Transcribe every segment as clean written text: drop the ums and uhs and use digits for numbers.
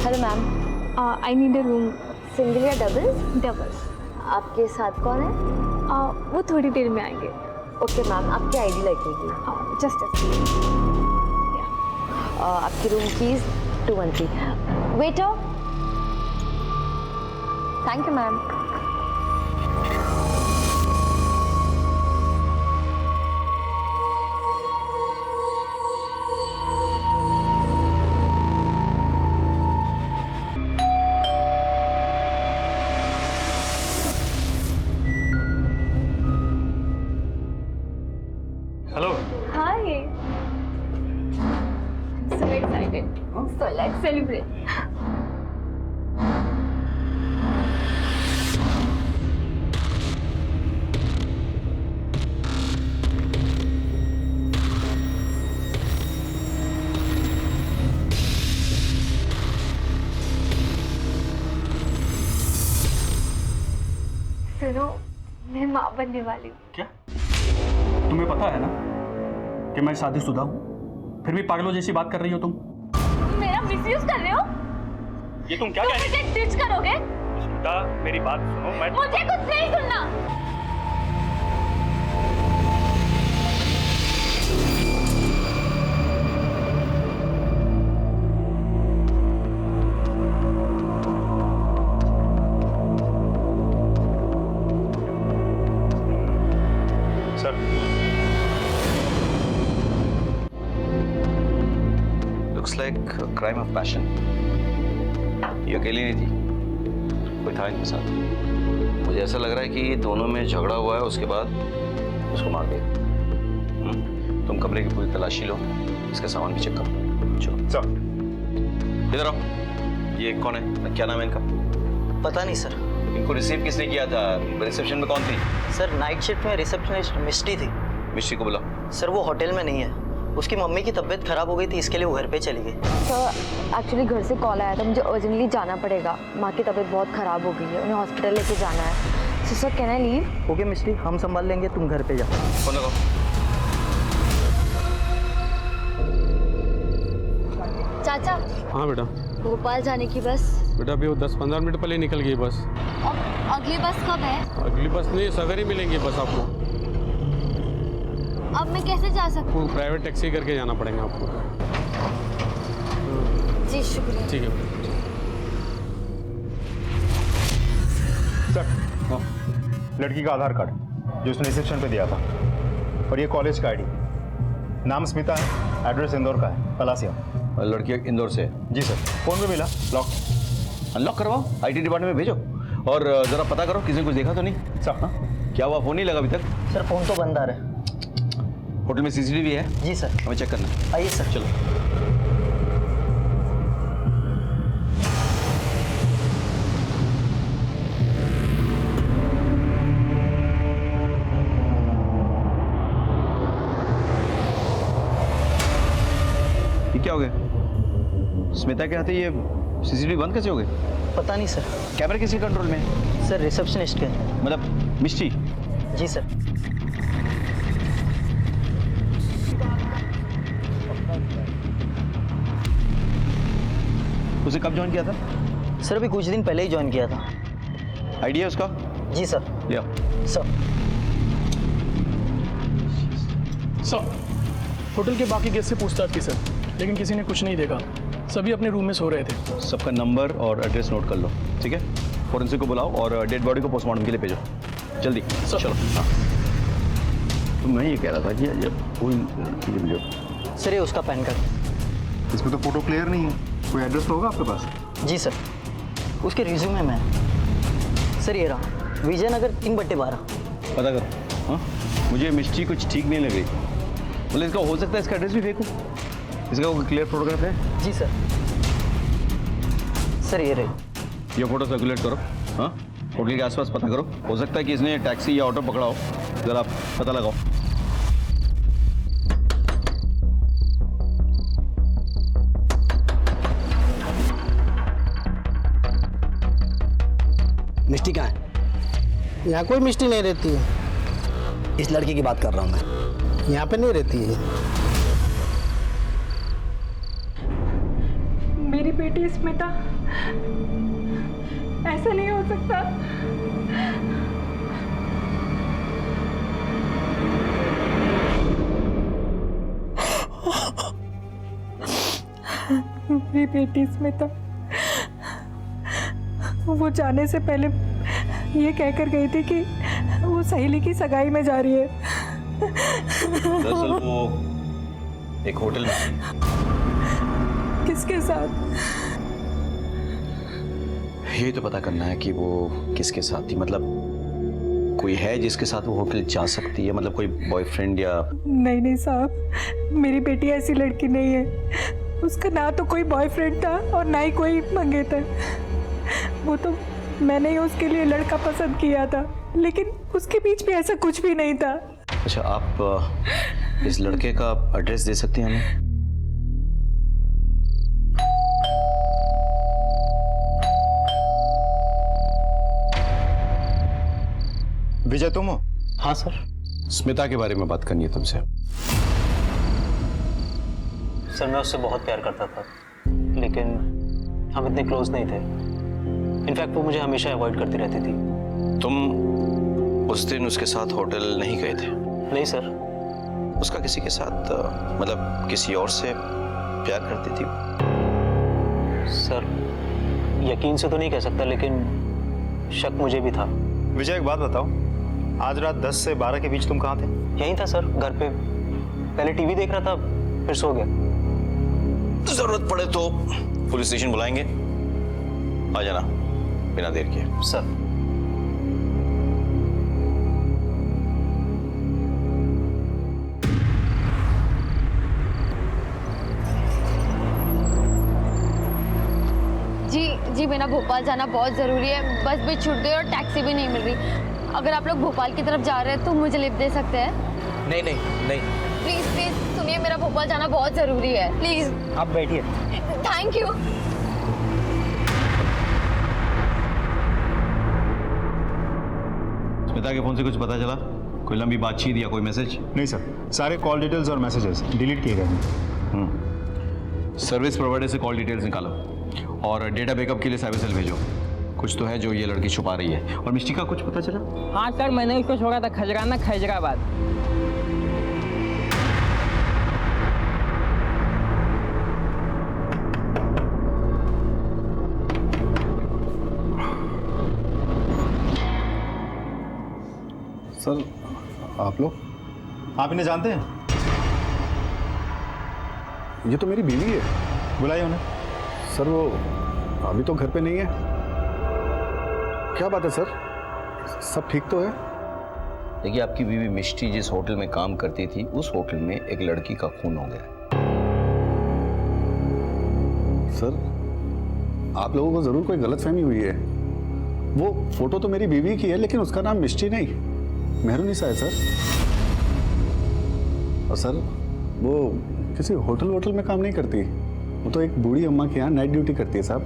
Hello ma'am, I need a room. Single या double? Double. आपके साथ कौन है? वो थोड़ी देर में आएंगे। ओके मैम, आपकी आईडी लगेगी। जस्ट आपकी room keys 213। Waiter. Thank you ma'am. Hello. Hi. I'm so excited. So let's celebrate. सुनो, मैं माँ बनने वाली हूँ। क्या? तुम्हें पता है ना कि मैं शादीशुदा हूँ, फिर भी पागलों जैसी बात कर रही हो तुम। मेरा मिसयूज कर रहे हो? ये तुम क्या कह रही हो? मुझे टिच करोगे? स्मिता, मेरी बात सुनो। मैं मुझे कुछ नहीं सुनना। Sir, looks like crime of passion. ये अकेली नहीं थी, कोई था इनके साथ। मुझे ऐसा लग रहा है कि दोनों में झगड़ा हुआ है, उसके बाद उसको मार दिया। तुम कमरे की पूरी तलाशी लो, इसका सामान भी चेक करो। चलो सर। इधर आओ। ये कौन है, क्या नाम है इनका? पता नहीं सर। इनको रिसीव किसने किया था? रिसेप्शन में कौन थी? सर नाइट शिफ्ट में रिसेप्शनिस्ट मिस्टी थी। मिस्ट्री को बुलाओ। सर वो होटल में नहीं है, उसकी मम्मी की तबीयत खराब हो गई थी, इसके लिए वो घर पे चली गई। सर एक्चुअली घर से कॉल आया था, मुझे अर्जेंटली जाना पड़ेगा। माँ की तबीयत बहुत ख़राब हो गई है, उन्हें हॉस्पिटल लेके जाना है। So sir can I leave? Okay Misti, हम संभाल लेंगे, तुम घर पे जाओ। फोन लगाओ। चाचा, हाँ बेटा। भोपाल जाने की बस। बेटा अभी वो 10-15 मिनट पहले निकल गई बस। अगली बस कब है? अगली बस नहीं, सवेरे मिलेंगी बस आपको। अब मैं कैसे जा सकती वो प्राइवेट टैक्सी करके जाना पड़ेगा आपको। हूँ? जी शुक्रिया। ठीक है। सर, लड़की का आधार कार्ड जो उसने रिसेप्शन पे दिया था, और ये कॉलेज का आईडी। नाम स्मिता है, एड्रेस इंदौर का है, पलासिया। और लड़की इंदौर से है? जी सर। फोन पे मिला, लॉक। अनलॉक करवाओ, आईटी डिपार्टमेंट में भेजो, और जरा पता करो किसी ने कुछ देखा तो नहीं। सर। हाँ? क्या हुआ, फोन नहीं लगा अभी तक? सर फ़ोन तो बंद आ रहा है। होटल में सीसीटीवी है? जी सर। हमें चेक करना है। आइए सर। चलो। ये क्या हो गया? स्मिता के हाथे ये सीसीटीवी बंद कैसे हो गए? पता नहीं सर। कैमरा किसके कंट्रोल में है? सर रिसेप्शनिस्ट के। मतलब मिस्टी? जी सर। उसे कब ज्वाइन किया था? सर अभी कुछ दिन पहले ही ज्वाइन किया था। आइडिया उसका? जी सर। लिया। सर सर, होटल के बाकी गेस्ट से पूछताछ की सर, लेकिन किसी ने कुछ नहीं देखा। सभी अपने रूम में सो रहे थे। सबका नंबर और एड्रेस नोट कर लो, ठीक है? फोरेंसिक को बुलाओ और डेड बॉडी को पोस्टमार्टम के लिए भेजो, जल्दी। सर। चलो। हाँ, तो मैं ये कह रहा था कि जब कोई सर ये उसका पैन कार्ड। इसमें तो फोटो क्लियर नहीं है, कोई एड्रेस होगा आपके पास? जी सर, उसके रिज्यूमे में है। सर ये रहा, विजयनगर 3/12। पता कर। हाँ, मुझे मिस्ट्री कुछ ठीक नहीं लग रही। बोले इसका हो सकता है इसका एड्रेस भी फेक हो। इसका कोई क्लियर फोटोग्राफ है? जी सर। सर ये रहे। ये फोटो सर्कुलेट करो। हाँ, होटल के आसपास पता करो, हो सकता है कि इसने टैक्सी या ऑटो पकड़ा हो, जरा पता लगाओ। मिष्टी कहाँ है? यहाँ कोई मिष्टी नहीं रहती है। इस लड़की की बात कर रहा हूँ मैं। यहाँ पे नहीं रहती है। मेरे पेट बेटी स्मिता, ऐसा नहीं हो सकता। मेरी बेटी स्मिता वो जाने से पहले ये कहकर गई थी कि वो सहेली की सगाई में जा रही है। दरअसल वो एक होटल में थी। किसके साथ? ये तो पता करना है कि वो किसके साथ थी। मतलब कोई है जिसके साथ वो होटल जा सकती है, मतलब कोई बॉयफ्रेंड या? नहीं नहीं साहब, मेरी बेटी ऐसी लड़की नहीं है। उसका ना तो कोई बॉयफ्रेंड था और ना ही कोई मंगेतर। वो तो मैंने ही उसके लिए लड़का पसंद किया था, लेकिन उसके बीच भी ऐसा कुछ भी नहीं था। अच्छा, आप इस लड़के का एड्रेस दे सकते हैं हमें? विजय तुम हो? हाँ सर। स्मिता के बारे में बात करनी है तुमसे। सर मैं उससे बहुत प्यार करता था, लेकिन हम इतने क्लोज नहीं थे। इनफैक्ट वो मुझे हमेशा अवॉइड करती रहती थी। तुम उस दिन उसके साथ होटल नहीं गए थे? नहीं सर। उसका किसी के साथ मतलब किसी और से प्यार करती थी? सर यकीन से तो नहीं कह सकता, लेकिन शक मुझे भी था। विजय एक बात बताओ, आज रात 10 से 12 के बीच तुम कहाँ थे? यहीं था सर, घर पे। पहले टीवी देख रहा था, फिर सो गया। जरूरत पड़े तो पुलिस स्टेशन बुलाएंगे, आ जाना बिना देर किए। सर जी मेरा भोपाल जाना बहुत ज़रूरी है। बस भी छूट गई और टैक्सी भी नहीं मिल रही। अगर आप लोग भोपाल की तरफ जा रहे हैं तो मुझे लिफ्ट दे सकते हैं? नहीं नहीं नहीं। प्लीज़ प्लीज़ सुनिए, मेरा भोपाल जाना बहुत ज़रूरी है, प्लीज़। आप बैठिए। Thank you. स्मिता के फोन से कुछ पता चला? कोई लंबी बातचीत या कोई मैसेज? नहीं सर, सारे कॉल डिटेल्स और मैसेजेस डिलीट किए गए हैं। सर्विस प्रोवाइडर से कॉल डिटेल्स निकालो और डेटा बैकअप के लिए साइबर सेल भेजो। कुछ तो है जो ये लड़की छुपा रही है। और मिष्टी का कुछ पता चला? हाँ सर, मैंने उसको छोड़ा था खजराना खैजराबाद। सर आप लोग? आप इन्हें जानते हैं? ये तो मेरी बीवी है। बुलाइए उन्हें। सर वो अभी तो घर पे नहीं है। क्या बात है सर, सब ठीक तो है? देखिए, आपकी बीवी मिष्टी जिस होटल में काम करती थी, उस होटल में एक लड़की का खून हो गया। सर आप लोगों को जरूर कोई गलतफहमी हुई है। वो फोटो तो मेरी बीवी की है, लेकिन उसका नाम मिष्टी नहीं, मेहरुनिसा है सर। और सर वो किसी होटल में काम नहीं करती। वो तो एक बूढ़ी अम्मा के यहाँ नाइट ड्यूटी करती है साहब,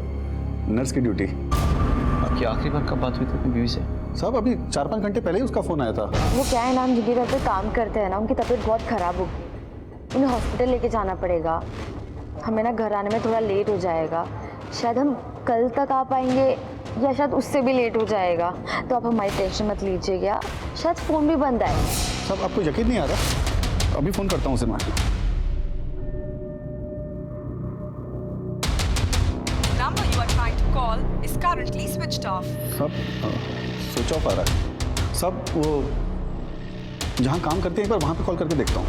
नर्स की ड्यूटी। आपकी आखिरी बार कब बात हुई थी अपनी बीवी से? साहब अभी 4-5 घंटे पहले ही उसका फ़ोन आया था। वो क्या है ना, हम जिनके घर पे काम करते हैं ना, उनकी तबीयत बहुत ख़राब हो गई। उन्हें हॉस्पिटल लेके जाना पड़ेगा। हमें ना घर आने में थोड़ा लेट हो जाएगा। शायद हम कल तक आ पाएंगे या शायद उससे भी लेट हो जाएगा। तो आप हमारी टेंशन मत लीजिएगा, शायद फ़ोन भी बंद आए। साहब आपको यकीन नहीं आ रहा? अभी फ़ोन करता हूँ उसे मैं। number you are trying to call is currently switched off. सब स्विच ऑफ आ रहा है। सब वो जहाँ काम करते हैं एक बार वहाँ पे कॉल करके देखता हूँ।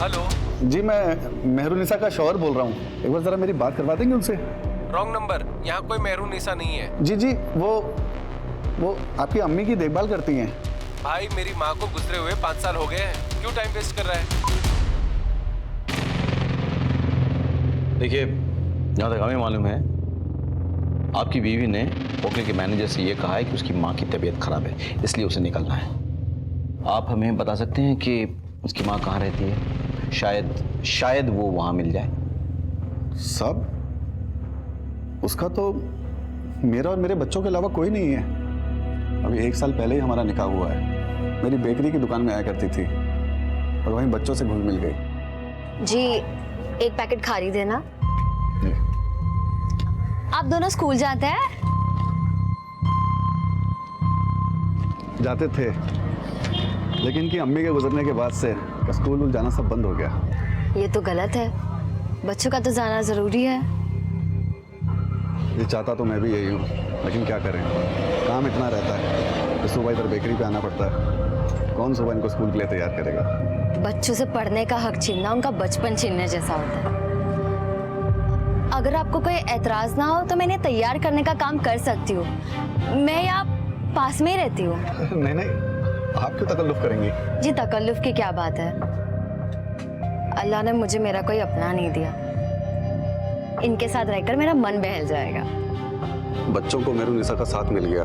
हेलो जी, मैं मेहरुनिसा का शौहर बोल रहा हूँ। एक बार ज़रा मेरी बात करवा देंगे उनसे? रॉन्ग नंबर, यहाँ कोई मेहरुनिसा नहीं है। जी वो आपकी अम्मी की देखभाल करती हैं। भाई मेरी माँ को गुजरे हुए 5 साल हो गए हैं, क्यों टाइम वेस्ट कर रहा है? देखिए, जहाँ तक हमें मालूम है, आपकी बीवी ने होटल के मैनेजर से ये कहा है कि उसकी माँ की तबीयत खराब है, इसलिए उसे निकलना है। आप हमें बता सकते हैं कि उसकी माँ कहाँ रहती है? शायद वो वहाँ मिल जाए। सब उसका तो मेरा और मेरे बच्चों के अलावा कोई नहीं है। अभी 1 साल पहले ही हमारा निकाह हुआ है। मेरी बेकरी की दुकान में आया करती थी और वहीं बच्चों से घुल मिल गई। जी एक पैकेट खारी देना। आप दोनों स्कूल जाते हैं? जाते थे, लेकिन इनकी अम्मी के गुजरने के बाद से स्कूल जाना सब बंद हो गया। ये तो गलत है, बच्चों का तो जाना जरूरी है। ये चाहता तो मैं भी यही हूँ, लेकिन क्या करें, काम इतना रहता है कि सुबह इधर बेकरी पे आना पड़ता है। कौन सुबह इनको स्कूल के लिए तैयार करेगा? बच्चों से पढ़ने का हक छीनना उनका बचपन छीनने जैसा होता है। अगर आपको कोई एतराज ना हो तो मैं इन्हें तैयार करने का काम कर सकती हूँ। मैं यहाँ पास में ही रहती हूँ। नहीं नहीं, आप क्यों तकल्लुफ करेंगी? जी तकल्लुफ की क्या बात है, अल्लाह ने मुझे मेरा कोई अपना नहीं दिया। इनके साथ रहकर मेरा मन बहल जाएगा। बच्चों को मेहरुनिसा का साथ मिल गया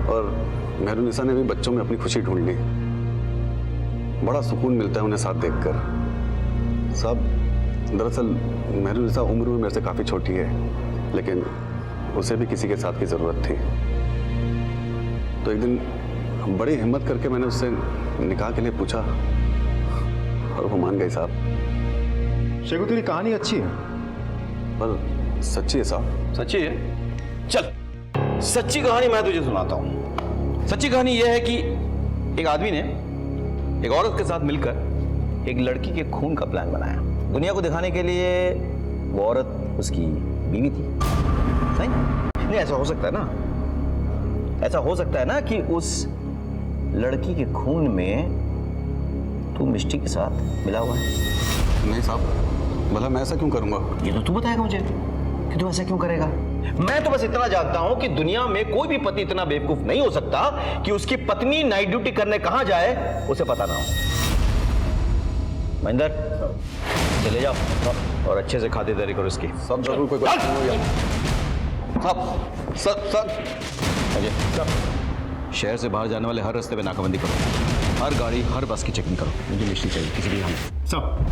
और मेहरुनिसा ने भी बच्चों में अपनी खुशी ढूंढ ली। बड़ा सुकून मिलता है उन्हें साथ देखकर। सब दरअसल मेहरुनिसा उम्र में मेरे से काफ़ी छोटी है, लेकिन उसे भी किसी के साथ की ज़रूरत थी। तो एक दिन बड़ी हिम्मत करके मैंने उससे निकाह के लिए पूछा और वो मान गई साहब। शेखू तेरी कहानी अच्छी है, पर सच्ची है साहब। सच्ची है? चल सच्ची कहानी मैं तुझे सुनाता हूँ। सच्ची कहानी यह है कि एक आदमी ने एक औरत के साथ मिलकर एक लड़की के खून का प्लान बनाया। दुनिया को दिखाने के लिए वो औरत उसकी बीवी थी। नहीं ऐसा हो सकता है ना, ऐसा हो सकता है ना कि उस लड़की के खून में तू मिष्टी के साथ मिला हुआ है। नहीं साहब, भला मैं ऐसा क्यों करूंगा? ये तो तू बताएगा मुझे कि तू ऐसा क्यों करेगा। मैं तो बस इतना जानता हूं कि दुनिया में कोई भी पति इतना बेवकूफ नहीं हो सकता कि उसकी पत्नी नाइट ड्यूटी करने कहां जाए उसे पता ना हो। महेंद्र चले जाओ और अच्छे से खातिरदारी करो इसकी। सब जरूर कोई शहर से बाहर जाने वाले हर रास्ते पे नाकाबंदी करो, हर गाड़ी हर बस की चेकिंग करो। मुझे मिष्टी चाहिए किसी भी हाल। सब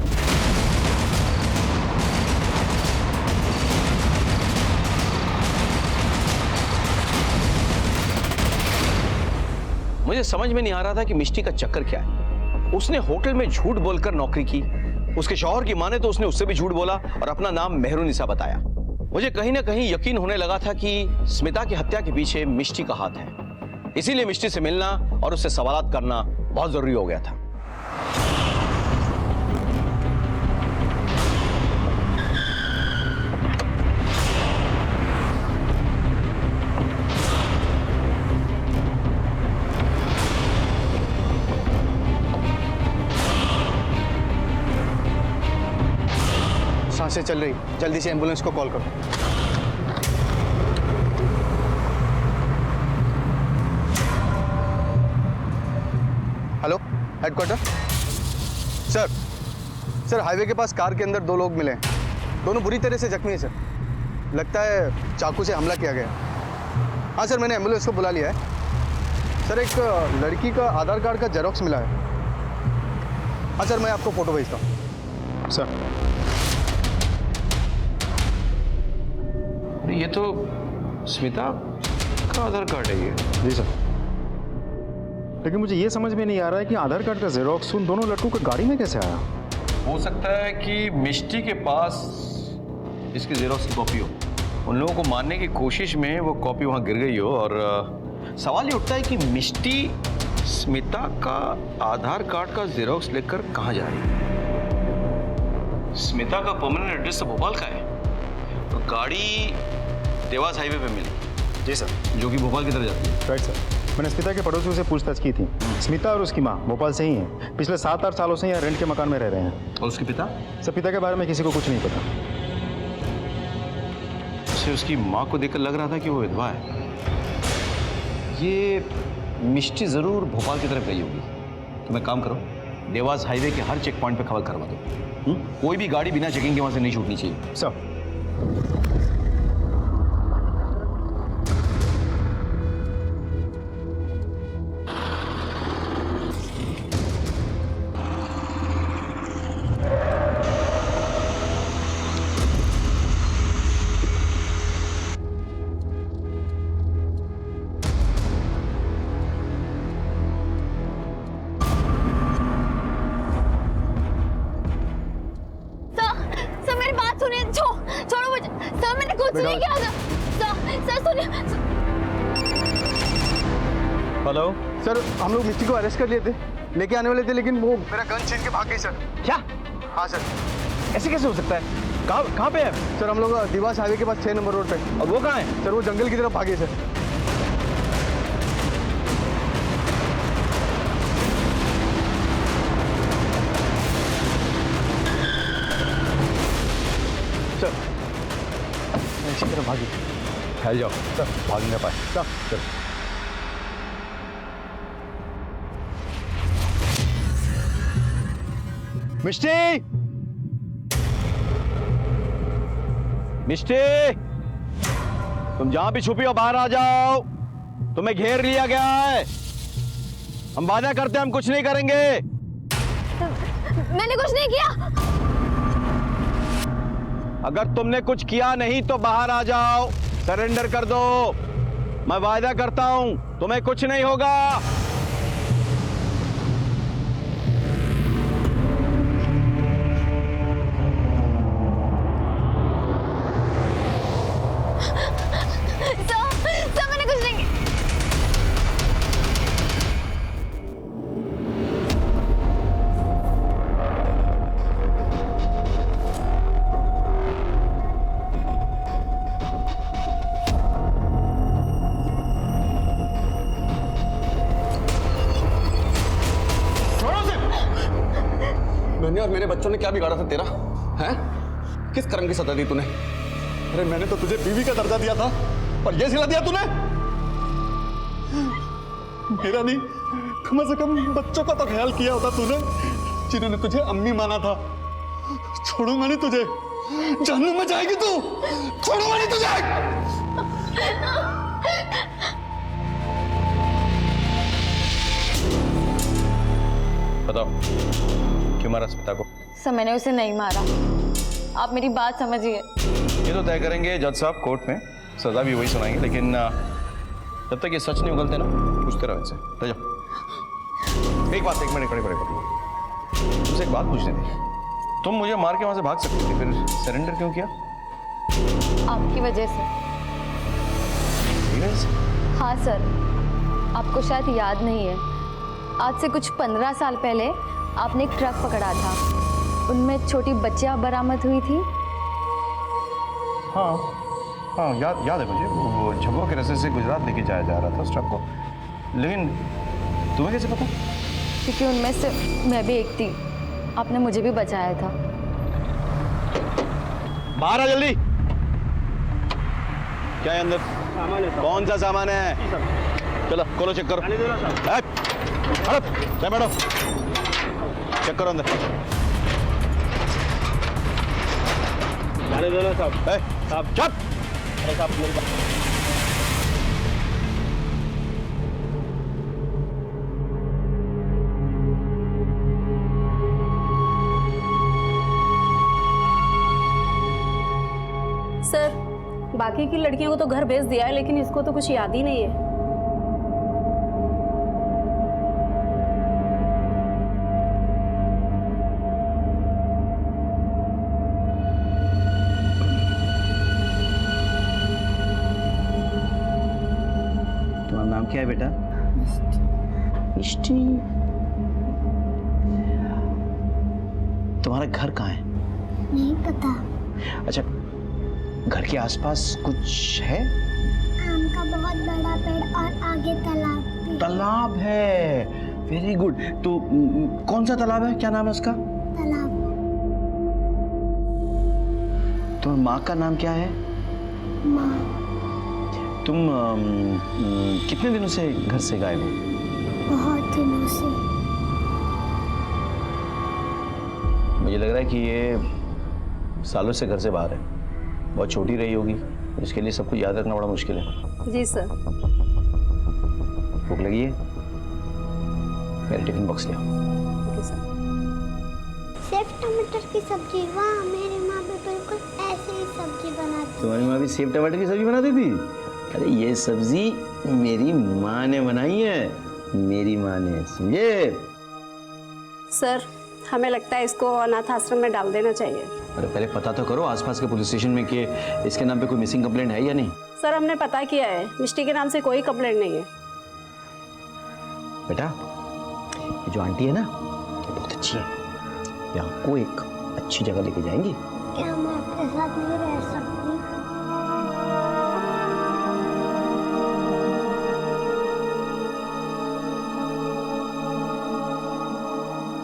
मुझे समझ में नहीं आ रहा था कि मिष्टी का चक्कर क्या है। उसने होटल में झूठ बोलकर नौकरी की, उसके शौहर की माने तो उसने उससे भी झूठ बोला और अपना नाम मेहरुनिसा बताया। मुझे कहीं ना कहीं यकीन होने लगा था कि स्मिता की हत्या के पीछे मिष्टी का हाथ है। इसीलिए मिष्टी से मिलना और उससे सवालात करना बहुत जरूरी हो गया था। सांसें चल रही, जल्दी से एम्बुलेंस को कॉल करो। Hello headquarter. सर हाईवे के पास कार के अंदर 2 लोग मिले हैं। दोनों बुरी तरह से जख्मी हैं सर। लगता है चाकू से हमला किया गया। हाँ सर, मैंने एम्बुलेंस को बुला लिया है। सर एक लड़की का आधार कार्ड का जेरोक्स मिला है। हाँ सर, मैं आपको फोटो भेजता हूँ। सर ये तो स्मिता का आधार कार्ड है ये। जी सर, लेकिन मुझे ये समझ में नहीं आ रहा है कि आधार कार्ड का जेरोक्स उन दोनों लड़कों की गाड़ी में कैसे आया। हो सकता है कि मिष्टी के पास इसकी जेरोक्स की कॉपी हो। उन लोगों को मारने की कोशिश में वो कॉपी वहां गिर गई हो। और सवाल ये उठता है कि मिष्टी स्मिता का आधार कार्ड का जेरोक्स लेकर कहां जा रही है। स्मिता का परमानेंट एड्रेस तो भोपाल का है, तो गाड़ी देवास हाईवे पे मिली। जी सर, जो कि भोपाल की तरफ जाती है। राइट सर, मैंने स्मिता के पड़ोसियों से पूछताछ की थी। स्मिता और उसकी माँ भोपाल से ही हैं। पिछले 7-8 सालों से यहाँ रेंट के मकान में रह रहे हैं। और उसके पिता? सर पिता के बारे में किसी को कुछ नहीं पता। उसे उसकी माँ को देखकर लग रहा था कि वो विधवा है। ये मिष्टी जरूर भोपाल की तरफ गई होगी। तो मैं काम करो, देवास हाईवे के हर चेक पॉइंट पे खबर करवा दो। कोई भी गाड़ी बिना चेकिंग के वहां से नहीं छूटनी चाहिए। सर सुनिए, छोड़ो मुझे सर, मैंने कुछ नहीं किया था सर, सुनिए। हेलो सर, हम लोग मिस्टी को अरेस्ट कर लिए थे, लेके आने वाले थे, लेकिन वो मेरा गन छीन के भाग गई सर। क्या? हाँ सर। ऐसे कैसे हो सकता है? कहाँ पे है? सर हम लोग दिवास हाईवे के पास 6 नंबर रोड पे। और वो कहाँ है? सर वो जंगल की तरफ भागे सर। सर इसी तरफ भागी। फैल जाओ सर, भाग नहीं पाए। सर मिष्टी, मिष्टी, तुम जहां भी छुपी हो बाहर आ जाओ। तुम्हें घेर लिया गया है। हम वादा करते हैं हम कुछ नहीं करेंगे। मैंने कुछ नहीं किया। अगर तुमने कुछ किया नहीं तो बाहर आ जाओ, सरेंडर कर दो। मैं वादा करता हूं तुम्हें कुछ नहीं होगा। सर मैंने कुछ नहीं किया। मैंने और मेरे बच्चों ने क्या बिगाड़ा था तेरा? हैं? किस कर्म की सजा दी तूने? अरे मैंने तो तुझे बीवी का दर्जा दिया था और ये सिला दिया तूने? मेरा नहीं, कम से कम बच्चों का तो ख्याल किया होता तूने, जिन्होंने तुझे अम्मी माना था। छोड़ूंगा नहीं तुझे, जहन्नुम में जाएगी तू। छोड़ूंगा नहीं तुझे। बताओ क्यों मारा स्मिता को? सर मैंने उसे नहीं मारा, आप मेरी बात समझिए। ये तो तय करेंगे जज साहब कोर्ट में, सजा भी वही सुनाएंगे, लेकिन जब तक ये सच नहीं उगलते ना, पूछते रहो इनसे। ले जाओ। एक मिनट खड़े तुमसे एक बात पूछनी थी। तुम मुझे मार के वहां से भाग सकती थी, फिर सरेंडर क्यों किया? आपकी वजह से। हाँ सर, आपको शायद याद नहीं है, आज से कुछ 15 साल पहले आपने एक ट्रक पकड़ा था, उनमें छोटी बच्चियां बरामद हुई थी। हाँ याद है मुझे। वो झब्बों के रास्ते से गुजरात लेके जाया जा रहा था उस ट्रक को। लेकिन तुम्हें कैसे पता? क्योंकि उनमें से मैं भी एक थी, आपने मुझे भी बचाया था। बाहर आ जल्दी। क्या है अंदर? सामान है। कौन सा सामान है? चलो खोलो, चेक करो। बैठो, चेक करो अंदर। साहब चुप। सर, बाकी की लड़कियों को तो घर भेज दिया है, लेकिन इसको तो कुछ याद ही नहीं है। तुम्हारा नाम क्या है बेटा? मिष्टी। तुम्हारा घर कहाँ है? नहीं पता। अच्छा, घर के आसपास कुछ है? आम का बहुत बड़ा पेड़ और आगे तालाब भी। तालाब है, वेरी गुड। तो कौन सा तालाब है, क्या नाम है उसका? तालाब। तुम्हारी माँ का नाम क्या है? माँ। तुम कितने दिनों से घर से गायब हो? बहुत दिनों से। मुझे लग रहा है कि ये सालों से घर से बाहर है, बहुत छोटी रही होगी, इसके लिए सब कुछ याद रखना बड़ा मुश्किल है। जी सर। भूख लगी है? मेरे टिफिन बॉक्स ले आओ। सेव टमाटर की सब्जी, वाह, मेरी माँ भी बिल्कुल ऐसे ही सब्जी बनाती। तुम्हारी माँ भी सेव टमाटर की सब्जी बनाती थी? अरे ये सब्जी मेरी माँ ने बनाई है, मेरी माँ ने, समझे? सर, हमें लगता है इसको अनाथ आश्रम में डाल देना चाहिए। अरे पहले पता तो करो आसपास के पुलिस स्टेशन में कि इसके नाम पे कोई मिसिंग कंप्लेंट है या नहीं। सर हमने पता किया है, मिष्टी के नाम से कोई कंप्लेंट नहीं है। बेटा ये जो आंटी है ना ये बहुत अच्छी है, यहाँ को एक अच्छी जगह लेके जाएंगी। क्या मैं आपके साथ नहीं रह सकती?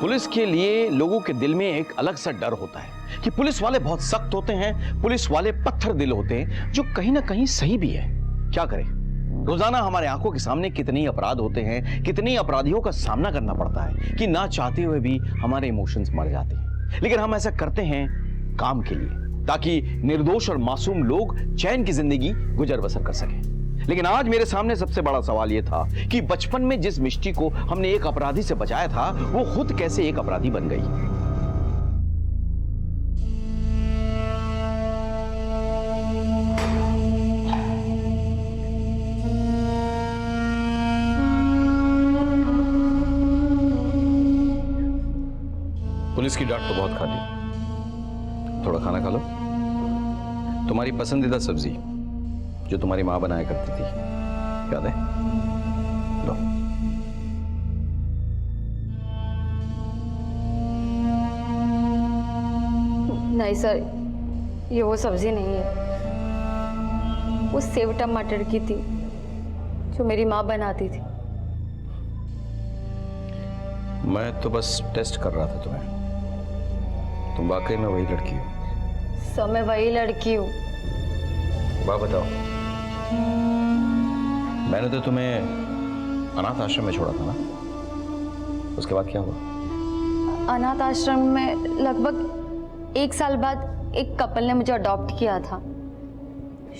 पुलिस के लिए लोगों के दिल में एक अलग सा डर होता है कि पुलिस वाले बहुत सख्त होते हैं, पुलिस वाले पत्थर दिल होते हैं, जो कहीं ना कहीं सही भी है। क्या करें, रोजाना हमारे आंखों के सामने कितने अपराध होते हैं, कितने अपराधियों का सामना करना पड़ता है कि ना चाहते हुए भी हमारे इमोशंस मर जाते हैं। लेकिन हम ऐसा करते हैं काम के लिए, ताकि निर्दोष और मासूम लोग चैन की जिंदगी गुजर बसर कर सकें। लेकिन आज मेरे सामने सबसे बड़ा सवाल यह था कि बचपन में जिस मिष्टी को हमने एक अपराधी से बचाया था, वो खुद कैसे एक अपराधी बन गई। पुलिस की डांट तो बहुत खा ली, थोड़ा खाना खा लो। तुम्हारी पसंदीदा सब्जी जो तुम्हारी माँ बनाया करती थी, याद है? लो। नहीं सर, ये वो सब्जी नहीं है, वो सेव टमाटर की थी जो मेरी माँ बनाती थी। मैं तो बस टेस्ट कर रहा था तुम्हें, तुम वाकई में वही लड़की हो। सर मैं वही लड़की हूँ। बात बताओ, मैंने तो तुम्हें अनाथ आश्रम में छोड़ा था ना, उसके बाद क्या हुआ? अनाथ आश्रम में लगभग 1 साल बाद एक कपल ने मुझे अडॉप्ट किया था।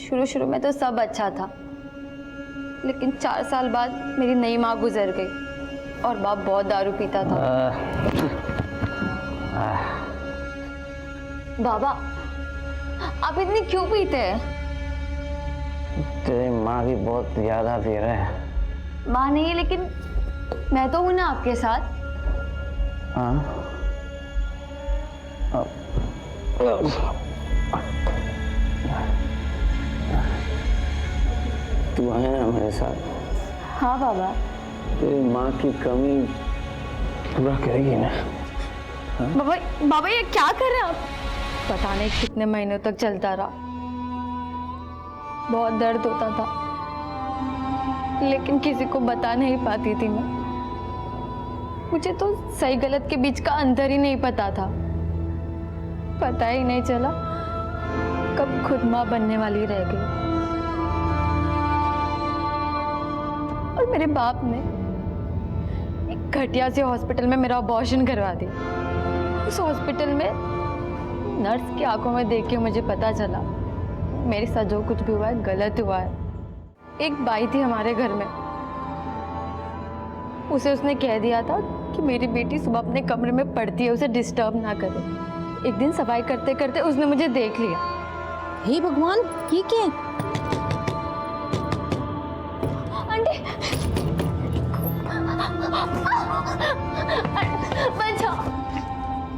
शुरू में तो सब अच्छा था, लेकिन 4 साल बाद मेरी नई माँ गुजर गई और बाप बहुत दारू पीता था। बाबा, आप इतनी क्यों पीते हैं? तेरी माँ की बहुत याद आती है। माँ नहीं है, लेकिन मैं तो हूं ना आपके साथ। हाँ। तू है ना मेरे साथ? हाँ बाबा। तेरी माँ की कमी पूरा करेगी ना? बाबा, बाबा ये क्या कर रहे हैं आप? पता नहीं कितने महीनों तक चलता रहा, बहुत दर्द होता था, लेकिन किसी को बता नहीं पाती थी मैं। मुझे तो सही गलत के बीच का अंतर ही नहीं पता था। पता ही नहीं चला कब खुद माँ बनने वाली रह गई। और मेरे बाप ने एक घटिया से हॉस्पिटल में मेरा अबॉर्शन करवा दिया। उस हॉस्पिटल में नर्स की आंखों में देख के मुझे पता चला मेरे साथ जो कुछ भी हुआ है गलत हुआ है। एक बाई थी हमारे घर में, उसे उसने कह दिया था कि मेरी बेटी सुबह अपने कमरे में पढ़ती है, उसे डिस्टर्ब ना करे। एक दिन सफाई करते करते उसने मुझे देख लिया। हे भगवान, ये क्या? आंटी, बचाओ।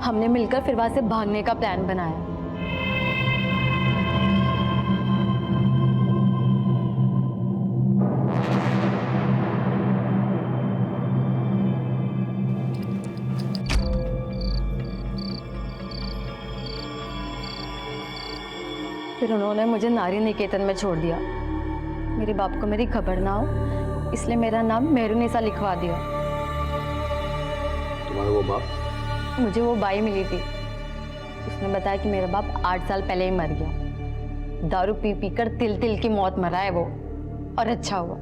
हमने मिलकर फिर वहां से भागने का प्लान बनाया। फिर उन्होंने मुझे नारी निकेतन में छोड़ दिया। मेरे बाप को मेरी खबर ना हो, इसलिए मेरा नाम मेहरुनिसा लिखवा दिया। तुम्हारा वो बाप? मुझे वो बाई मिली थी, उसने बताया कि मेरा बाप 8 साल पहले ही मर गया। दारू पी पी कर तिल तिल की मौत मरा है वो, और अच्छा हुआ।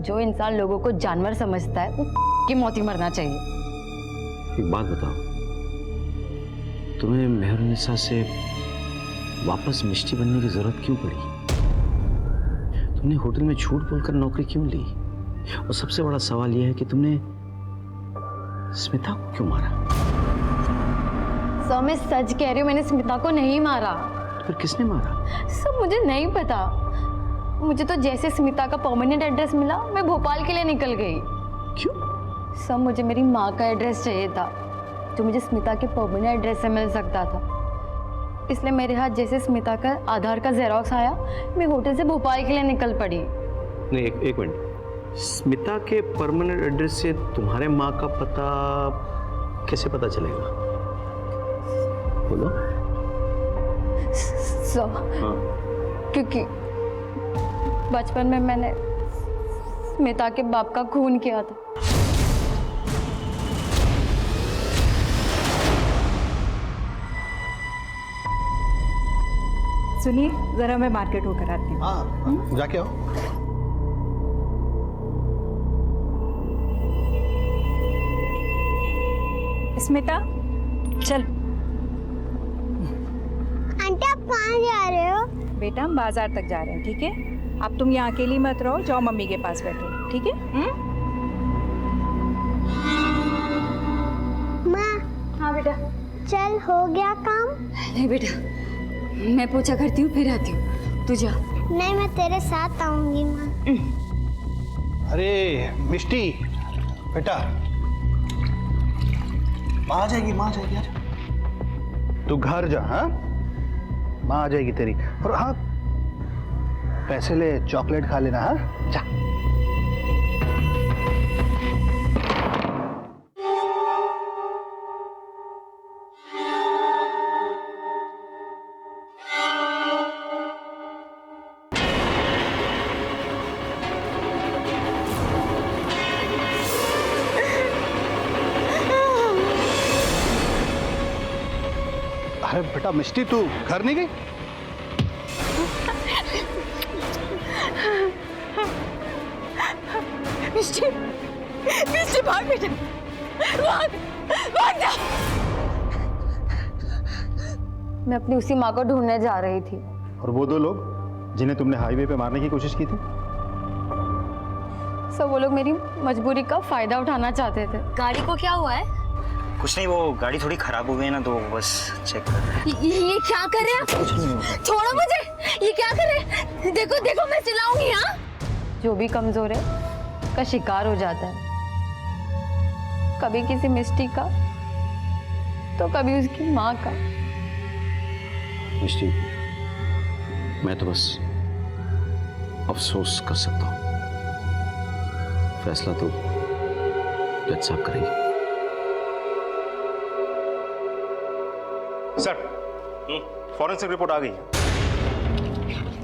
जो इंसान लोगों को जानवर समझता है वो की मौत ही मरना चाहिए। एक बात बताओ, तुम्हें मेहरुनिसा से वापस मिष्टी बनने की जरूरत क्यों पड़ी? तुमने होटल में झूठ बोलकर नौकरी क्यों ली? और सबसे बड़ा सवाल यह है कि तुमने स्मिता को क्यों मारा? सर मैं सच कह रही हूँ, मैंने स्मिता को नहीं मारा। तो फिर किसने मारा? सर मुझे नहीं पता। मुझे तो जैसे स्मिता का परमानेंट एड्रेस मिला, मैं भोपाल के लिए निकल गई। क्यों? सर मुझे मेरी माँ का एड्रेस चाहिए था। जो मुझे स्मिता के परमानेंट एड्रेस से मिल सकता था। इसलिए मेरे हाथ जैसे स्मिता का आधार का जेरोक्स आया, मैं होटल से भोपाल के लिए निकल पड़ी। नहीं, एक मिनट। स्मिता के परमानेंट एड्रेस से तुम्हारे माँ का पता कैसे पता चलेगा? बोलो। हाँ। क्योंकि बचपन में मैंने स्मिता के बाप का खून किया था। सुनिए, जरा मैं मार्केट होकर आती हूँ। हाँ, जाके आओ। स्मिता, चल। आंटी आप कहाँ जा रहे हो? बेटा, हम बाजार तक जा रहे हैं, ठीक है? अब तुम यहाँ अकेली मत रहो, जाओ मम्मी के पास बैठो, ठीक है? माँ। हाँ बेटा। चल, हो गया काम? नहीं बेटा, मैं पूछा करती हूँ फिर आती हूँ, तू जा। नहीं, मैं तेरे साथ आऊंगी माँ। अरे मिष्टी बेटा, माँ आ जाएगी, माँ आ जाएगी यार। तू घर जा, हाँ? माँ आ जाएगी तेरी। और हाँ, पैसे ले, चॉकलेट खा लेना, हाँ? जा। अरे बेटा मिष्टी, तू घर नहीं गई? मिष्टी, मिष्टी भाग बेटा, भाग, भाग जा। मैं अपनी उसी माँ को ढूंढने जा रही थी। और वो दो लोग जिन्हें तुमने हाईवे पे मारने की कोशिश की थी? सब वो लोग मेरी मजबूरी का फायदा उठाना चाहते थे। गाड़ी को क्या हुआ है? कुछ नहीं, वो गाड़ी थोड़ी खराब हो गई ना, तो बस चेक कर रहे हैं। ये क्या कर रहे हैं आप? छोड़ो मुझे, ये क्या कर रहे हैं? देखो देखो, मैं चिल्लाऊंगी। हाँ, जो भी कमजोर है का शिकार हो जाता है, कभी किसी मिष्टी का तो कभी उसकी माँ का। मिष्टी, मैं तो बस अफसोस कर सकता हूँ। फैसला तो जज साहब करेंगे। सर, फॉरेंसिक रिपोर्ट आ गई है।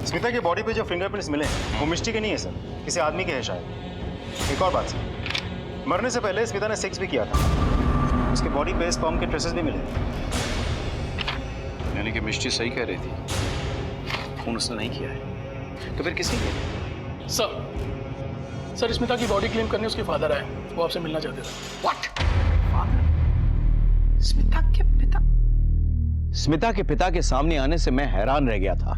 स्मिता की बॉडी पे जो फिंगरप्रिंट्स मिले वो मिष्टी के नहीं है सर, किसी आदमी के है शायद। एक और बात सर, मरने से पहले स्मिता ने सेक्स भी किया था, उसके बॉडी पे स्पर्म के ट्रेसेस भी मिले। यानी कि मिष्टी सही कह रही थी, खून उसने नहीं किया है, तो फिर किसने किया? सर स्मिता की बॉडी क्लेम करने उसके फादर आए, वो आपसे मिलना चाहते थे। What? स्मिता के पिता? स्मिता के पिता के सामने आने से मैं हैरान रह गया था।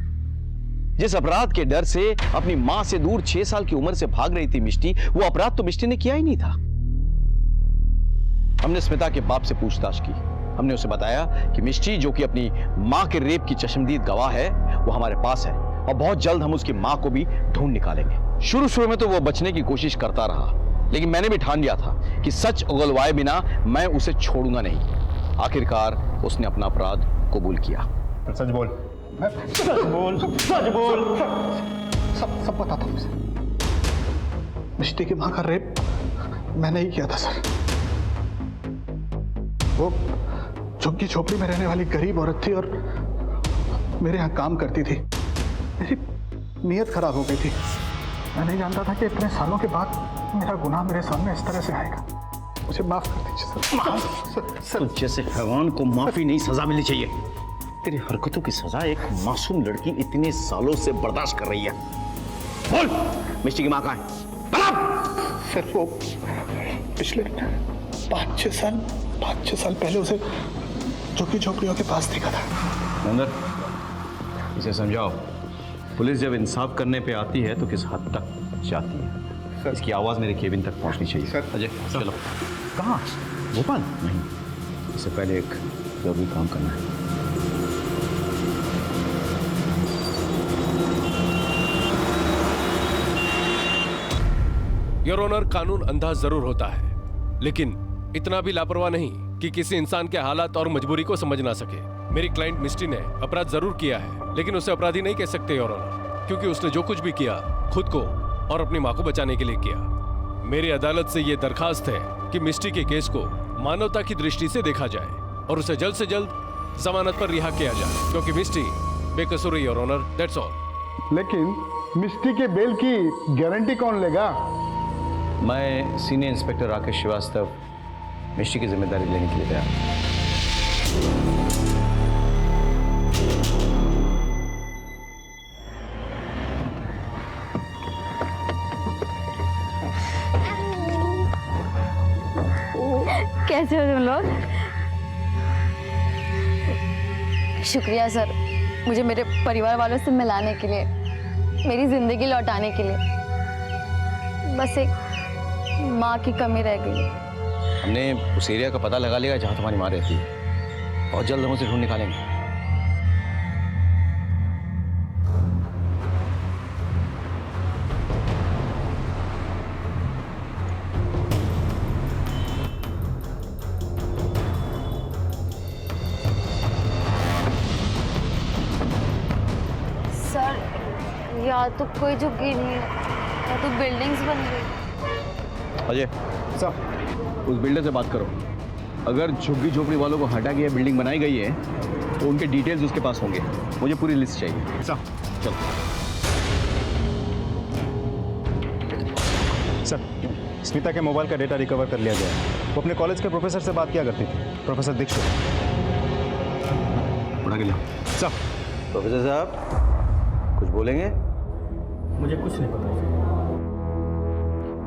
जिस अपराध के डर से अपनी मां से दूर 6 साल की उम्र से भाग रही थी मिष्टी, वो अपराध तो मिष्टी ने किया ही नहीं था। हमने स्मिता के बाप से पूछताछ की। हमने उसे बताया कि मिष्टी, जो कि अपनी मां के रेप की चश्मदीद गवाह है, वो हमारे पास है और बहुत जल्द हम उसकी मां को भी ढूंढ निकालेंगे। शुरू में तो वो बचने की कोशिश करता रहा, लेकिन मैंने भी ठान लिया था कि सच उगलवाए बिना मैं उसे छोड़ूंगा नहीं। आखिरकार उसने अपना अपराध कबूल किया। सच बोल, सच बोल, सच बोल। सब पता था मुझे। मिष्टी की मां का रेप मैंने ही किया था सर। वो झुग्गी झोपड़ी में रहने वाली गरीब औरत थी और मेरे यहाँ काम करती थी। मेरी नीयत खराब हो गई थी। मैं नहीं जानता था कि इतने सालों के बाद मेरा गुनाह मेरे सामने इस तरह से आएगा। मुझे माफ कर दीजिए सर। तो जैसे हैवान को माफी नहीं, सजा मिलनी चाहिए। तेरी हरकतों की सजा एक मासूम लड़की इतने सालों से बर्दाश्त कर रही है। बोल, मिष्टी की मां कहाँ है? सर वो पिछले 5-6 साल पहले उसे झुग्गी झोपड़ियों के पास देखा था। अंदर इसे समझाओ, पुलिस जब इंसाफ करने पे आती है तो किस हद तक जाती है। इसकी आवाज मेरे केबिन तक पहुंचनी चाहिए। सर, अजय चलो। कहाँ? भोपाल? नहीं, इससे पहले एक जरूरी काम करना है। योर ऑनर, कानून अंधा जरूर होता है, लेकिन इतना भी लापरवाह नहीं कि किसी इंसान के हालात और मजबूरी को समझ ना सके। मेरी क्लाइंट मिस्टी ने अपराध जरूर किया है, लेकिन उसे अपराधी नहीं कह सकते योर ऑनर, क्योंकि उसने जो कुछ भी किया खुद को और अपनी माँ को बचाने के लिए किया। मेरी अदालत से ये दरखास्त है कि मिस्टी के केस को मानवता की दृष्टि से देखा जाए और उसे जल्द से जल्द जमानत पर रिहा किया जाए, क्योंकि मिस्टी बेकसूर है योर ऑनर, दैट्स ऑल। लेकिन मिस्टी के बेल की गारंटी कौन लेगा? मैं सीनियर इंस्पेक्टर राकेश श्रीवास्तव मिस्टी की जिम्मेदारी लेने के लिए तैयार हूं। कैसे हो तुम लोग? शुक्रिया सर, मुझे मेरे परिवार वालों से मिलाने के लिए, मेरी जिंदगी लौटाने के लिए। बस एक माँ की कमी रह गई। हमने उस एरिया का पता लगा लिया जहां तुम्हारी माँ रहती है। बहुत जल्द हम उसे ढूंढ निकालेंगे। सर, या तो कोई झुग्गी नहीं है या तो बिल्डिंग्स बन गई। अजय सर, उस बिल्डर से बात करो। अगर झुग्गी झोपड़ी वालों को हटा के बिल्डिंग बनाई गई है तो उनके डिटेल्स उसके पास होंगे। मुझे पूरी लिस्ट चाहिए। सर चलो। सर, स्मिता के मोबाइल का डेटा रिकवर कर लिया गया है। वो अपने कॉलेज के प्रोफेसर से बात किया करती थी, प्रोफेसर दीक्षित। उड़ा के लिया। सर। प्रोफेसर साहब कुछ बोलेंगे? मुझे कुछ नहीं पता।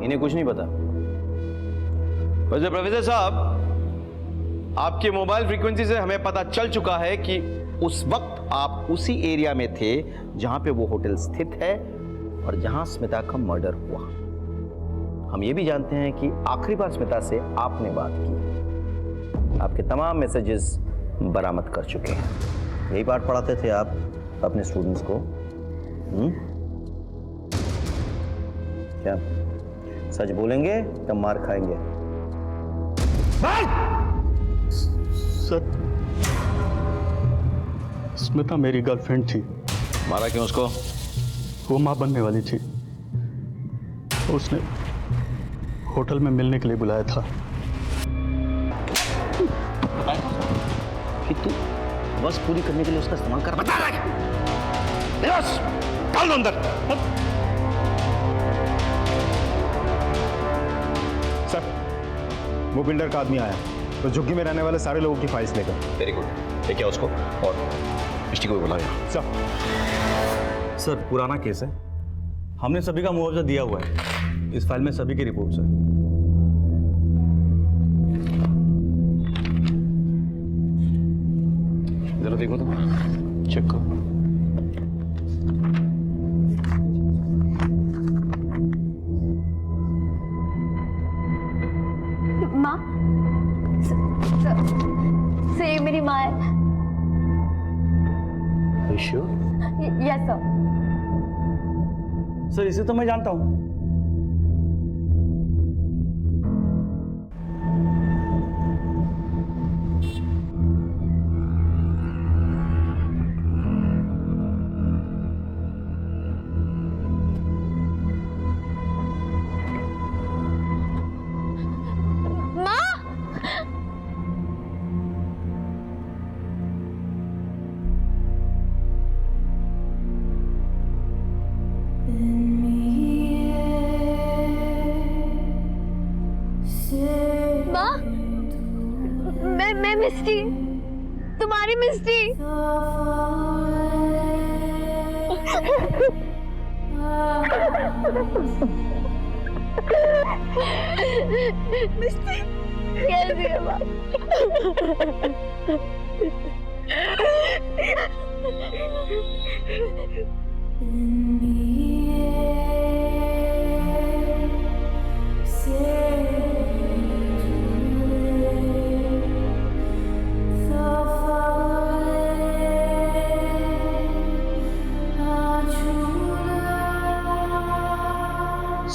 इन्हें कुछ नहीं पता। वैसे प्रोफेसर साहब, आपके मोबाइल फ्रीक्वेंसी से हमें पता चल चुका है कि उस वक्त आप उसी एरिया में थे जहां पे वो होटल स्थित है और जहां स्मिता का मर्डर हुआ। हम ये भी जानते हैं कि आखिरी बार स्मिता से आपने बात की। आपके तमाम मैसेजेस बरामद कर चुके हैं। यही पाठ पढ़ाते थे आप अपने स्टूडेंट्स को? क्या सच बोलेंगे तब मार खाएंगे? सर, स्मिता मेरी गर्लफ्रेंड थी। मारा क्यों उसको? वो मां बनने वाली थी। उसने होटल में मिलने के लिए बुलाया था। कि तू बस पूरी करने के लिए उसका इस्तेमाल कर। बता रहा है बस डाल दो अंदर। सर, वो बिल्डर का आदमी आया तो झुग्गी में रहने वाले सारे लोगों की फाइल्स लेकर। Very good. लेके आओ उसको और मिस्टी को भी बुलाया। सर, पुराना केस है। हमने सभी का मुआवजा दिया हुआ है। इस फाइल में सभी की रिपोर्ट्स है। जरा देखो तो, चेक करो। माँ, से ये मेरी माँ है। Yes sir. सर, इसे तो मैं जानता हूँ। मैं मिस्टी, तुम्हारी मिस्टी। मिस्टी कैसी है माँ?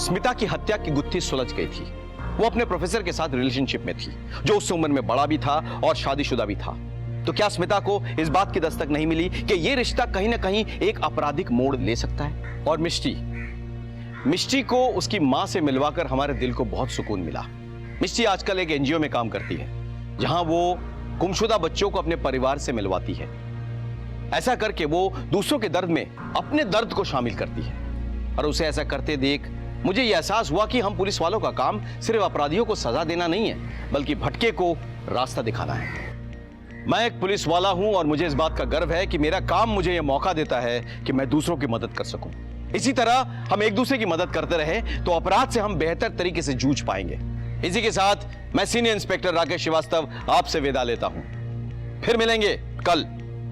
स्मिता की हत्या की गुत्थी सुलझ गई थी। वो अपने प्रोफेसर के साथ रिलेशनशिप में थी, जो उस उम्र में बड़ा भी था और शादीशुदा भी था। तो क्या स्मिता को इस बात की दस्तक नहीं मिली कि ये रिश्ता कहीं ना कहीं एक आपराधिक मोड़ ले सकता है? और मिष्टी को उसकी मां से मिलवाकर हमारे दिल को बहुत सुकून मिला। मिष्टी आजकल एक एनजीओ में काम करती है, जहां वो गुमशुदा बच्चों को अपने परिवार से मिलवाती है। ऐसा करके वो दूसरों के दर्द में अपने दर्द को शामिल करती है। और उसे ऐसा करते देख मुझे यह एहसास हुआ कि हम पुलिस वालों का काम सिर्फ अपराधियों को सजा देना नहीं है, बल्कि भटके को रास्ता दिखाना है। मैं एक पुलिस वाला हूं और मुझे इस बात का गर्व है कि मेरा काम मुझे यह मौका देता है कि मैं दूसरों की मदद कर सकूं। इसी तरह हम एक दूसरे की मदद करते रहे तो अपराध से हम बेहतर तरीके से जूझ पाएंगे। इसी के साथ मैं सीनियर इंस्पेक्टर राकेश श्रीवास्तव आपसे विदा लेता हूं। फिर मिलेंगे कल।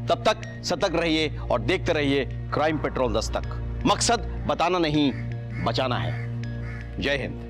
तब तक सतर्क रहिए और देखते रहिए क्राइम पेट्रोल दस्तक। मकसद बताना नहीं, बचाना है। जय हिंद।